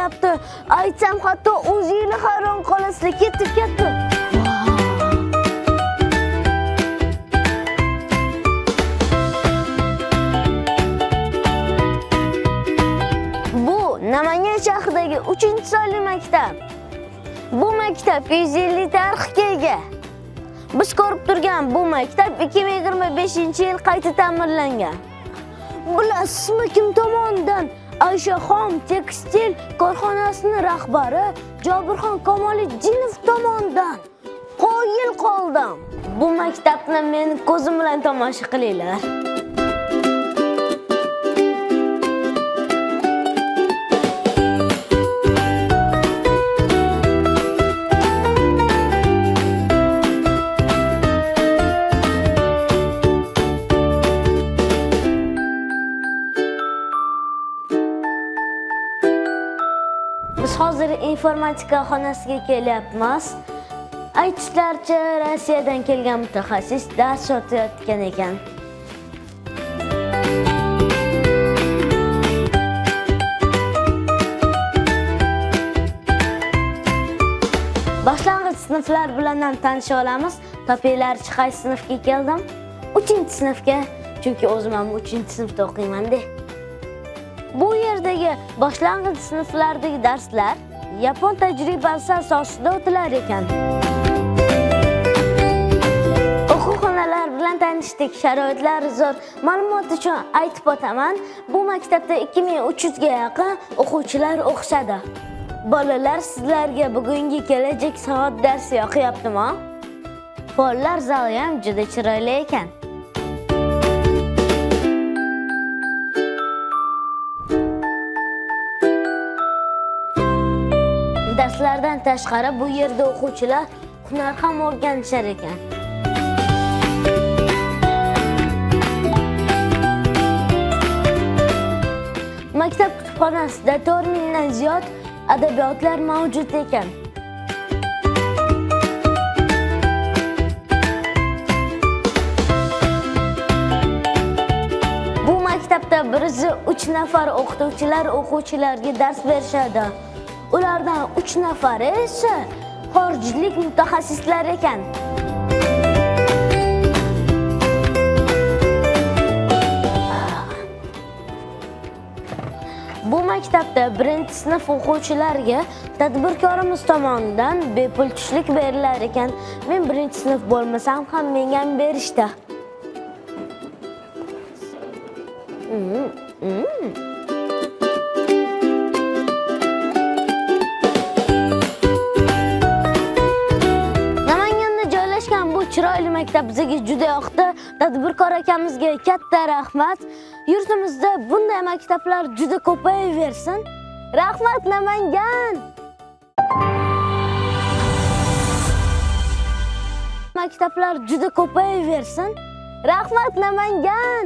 kelyapti. Aytsam hatto o'zingiz hayron qolasizlar. Ketdi. Bu Namangan shahridagi 3-sonli maktab. Bu maktab 100 yillik tarixga ega. Biz ko'rib turgan bu maktab 2025-yil qayta ta'mirlangan. Bilasizmi kim tomonidan? Ayshaxon tekstil korxonasining rahbari Jobirxon Kamoliddinov tomonidan. Qoyil qoldim. Bu maktabni meni ko'zim bilan tomosha qilinglar. Biz hozir informatika xonasiga kelyapmiz. Aytishlaricha Rossiyadan kelgan mutaxassis dars o'tayotgan ekan. Boshlang'ich sinflar bilan ham tanisha olamiz. Topinglarchi qaysi sinfga keldim? 3-sinfga, chunki o'zim ham 3-sinfda o'qiyman-da. Bu yerdagi boshlang'ich sinflardagi darslar yapon tajribasi asosida o'tilar ekan. O'quv-xonalar bilan tanishdik, sharoitlari zo'r. Ma'lumot uchun aytib o'taman, bu maktabda 2300 ga yaqin o'quvchilar o'qishadi. Bolalar, sizlarga bugungi kelajak soat darsi yoqyaptimi? Follar zali ham juda chiroyli ekan. Darslardan tashqari bu yerda o'quvchilar hunar ham o'rganishar ekan. Maktab kutubxonasida 4000 dan ziyod adabiyotlar mavjud ekan. Bu maktabda birisi 3 nafar o'qituvchilar o'quvchilarga dars berishadi. Ulardan 3 nafari esa xorijlik mutaxassislar ekan. Bu maktabda 1-sinf o'quvchilariga tadbirkorimiz tomonidan bepul tushlik berilar ekan. Men 1-sinf bo'lmasam ham menga ham berishdi. Chiroyli maktab bizga juda yoqdi. Tadbirkor akamizga katta rahmat. Yurtimizda bunday maktablar juda ko'payaversin. Rahmat Namangan. Maktablar juda ko'payaversin. Rahmat Namangan.